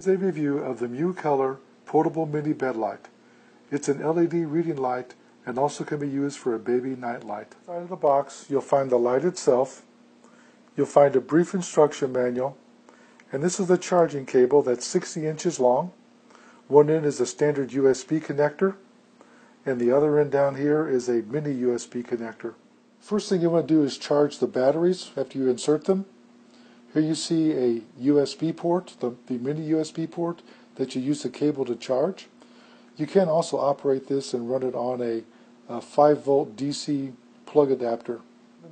This is a review of the Miucolor Portable Mini Bed Light. It's an LED reading light and also can be used for a baby night light. Inside of the box you'll find the light itself, you'll find a brief instruction manual, and this is the charging cable that's 60 inches long. One end is a standard USB connector, and the other end down here is a mini USB connector. First thing you want to do is charge the batteries after you insert them. Here you see a USB port, the mini USB port that you use the cable to charge. You can also operate this and run it on a 5-volt DC plug adapter.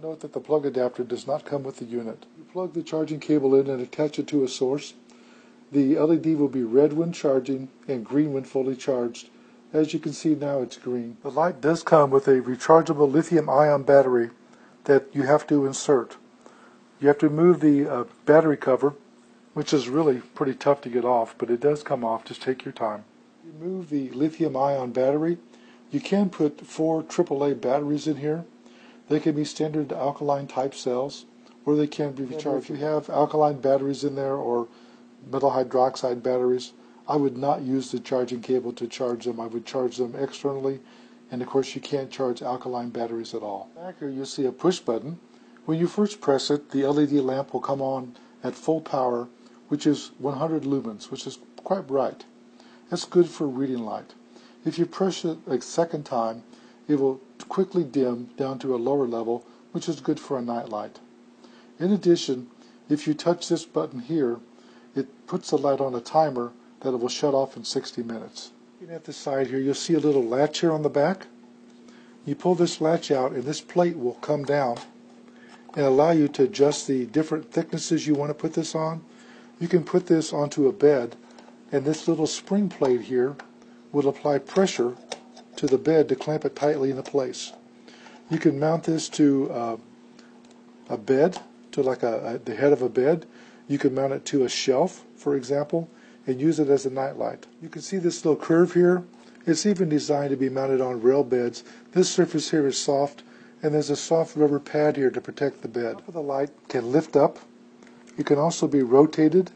Note that the plug adapter does not come with the unit. You plug the charging cable in and attach it to a source. The LED will be red when charging and green when fully charged. As you can see now, it's green. The light does come with a rechargeable lithium-ion battery that you have to insert. You have to remove the battery cover, which is really pretty tough to get off, but it does come off. Just take your time. Remove the lithium-ion battery. You can put 4 AAA batteries in here. They can be standard alkaline type cells, or they can be rechargeable. If you have alkaline batteries in there or metal hydroxide batteries, I would not use the charging cable to charge them. I would charge them externally, and of course you can't charge alkaline batteries at all. Back here you'll see a push button. When you first press it, the LED lamp will come on at full power, which is 100 lumens, which is quite bright. That's good for reading light. If you press it a second time, it will quickly dim down to a lower level, which is good for a night light. In addition, if you touch this button here, it puts the light on a timer that it will shut off in 60 minutes. Looking at the side here, you'll see a little latch here on the back. You pull this latch out and this plate will come down and allow you to adjust the different thicknesses you want to put this on. You can put this onto a bed, and this little spring plate here will apply pressure to the bed to clamp it tightly into place. You can mount this to a bed, to like the head of a bed. You can mount it to a shelf, for example, and use it as a night light. You can see this little curve here. It's even designed to be mounted on rail beds. This surface here is soft, and there's a soft rubber pad here to protect the bed. The top of the light can lift up. It can also be rotated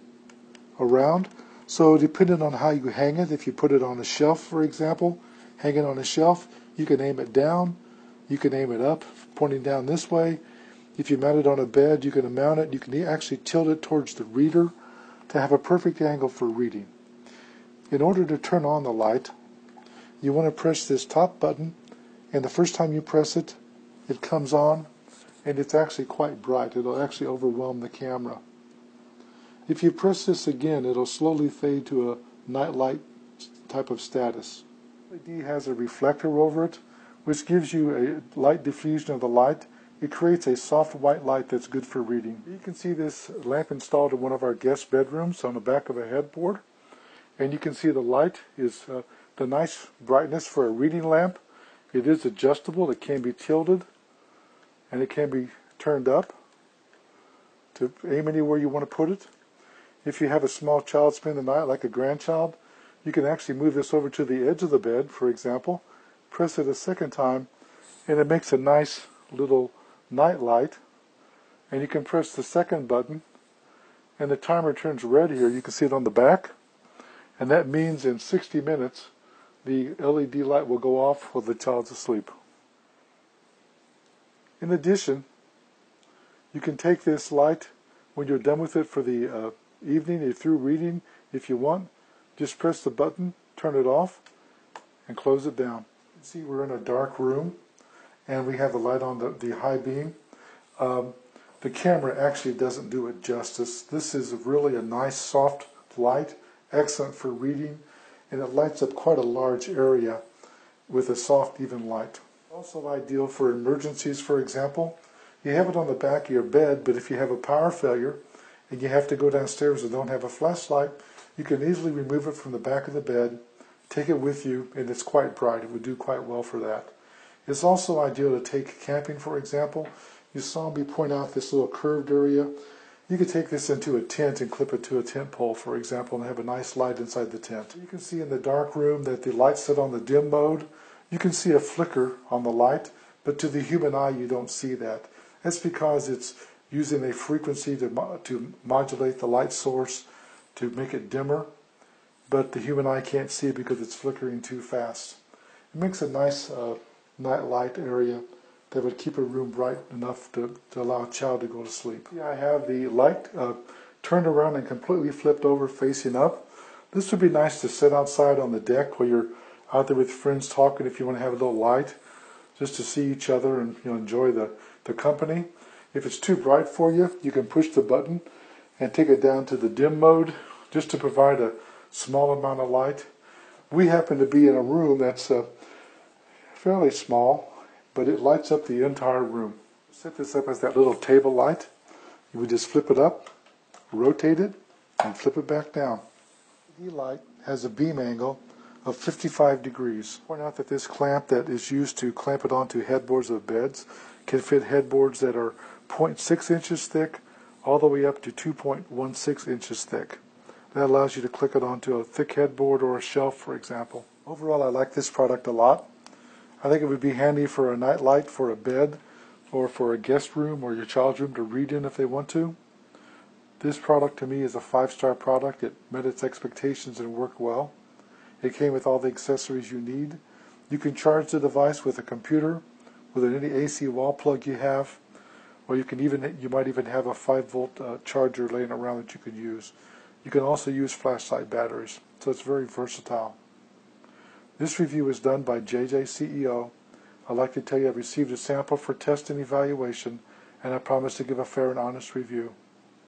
around. So depending on how you hang it, if you put it on a shelf, for example, hang it on a shelf, you can aim it down, you can aim it up, pointing down this way. If you mount it on a bed, you can mount it, you can actually tilt it towards the reader to have a perfect angle for reading. In order to turn on the light, you want to press this top button, and the first time you press it, it comes on, and it's actually quite bright. It'll actually overwhelm the camera. If you press this again, it'll slowly fade to a night light type of status. LED has a reflector over it, which gives you a light diffusion of the light. It creates a soft white light that's good for reading. You can see this lamp installed in one of our guest bedrooms on the back of a headboard, and you can see the light is the nice brightness for a reading lamp. It is adjustable. It can be tilted, and it can be turned up to aim anywhere you want to put it. If you have a small child spend the night, like a grandchild, you can actually move this over to the edge of the bed, for example, press it a second time, and it makes a nice little night light. And you can press the second button, and the timer turns red here. You can see it on the back, and that means in 60 minutes, the LED light will go off while the child's asleep. In addition, you can take this light when you're done with it for the evening, if through reading, if you want, just press the button, turn it off, and close it down. You can see we're in a dark room, and we have the light on the high beam. The camera actually doesn't do it justice. This is really a nice soft light, excellent for reading, and it lights up quite a large area with a soft, even light. Also ideal for emergencies, for example. You have it on the back of your bed, but if you have a power failure and you have to go downstairs and don't have a flashlight, you can easily remove it from the back of the bed, take it with you, and it's quite bright. It would do quite well for that. It's also ideal to take camping, for example. You saw me point out this little curved area. You could take this into a tent and clip it to a tent pole, for example, and have a nice light inside the tent. You can see in the dark room that the light's set on the dim mode. You can see a flicker on the light, but to the human eye you don't see that. That's because it's using a frequency to modulate the light source to make it dimmer but the human eye can't see it because it's flickering too fast. It makes a nice night light area that would keep a room bright enough to allow a child to go to sleep. Yeah, I have the light turned around and completely flipped over facing up. This would be nice to sit outside on the deck while you're out there with friends talking, if you want to have a little light, just to see each other and enjoy the company. If it's too bright for you, you can push the button and take it down to the dim mode just to provide a small amount of light. We happen to be in a room that's fairly small, but it lights up the entire room. Set this up as that little table light. You would just flip it up, rotate it, and flip it back down. The light has a beam angle of 55 degrees. Point out that this clamp that is used to clamp it onto headboards of beds can fit headboards that are 0.6 inches thick all the way up to 2.16 inches thick. That allows you to click it onto a thick headboard or a shelf, for example. Overall, I like this product a lot. I think it would be handy for a night light for a bed or for a guest room or your child's room to read in if they want to. This product to me is a 5-star product. It met its expectations and worked well. It came with all the accessories you need. You can charge the device with a computer, with any AC wall plug you have, or you might even have a 5-volt charger laying around that you can use. You can also use flashlight batteries, so it's very versatile. This review is done by JJ CEO. I'd like to tell you I've received a sample for test and evaluation, and I promise to give a fair and honest review.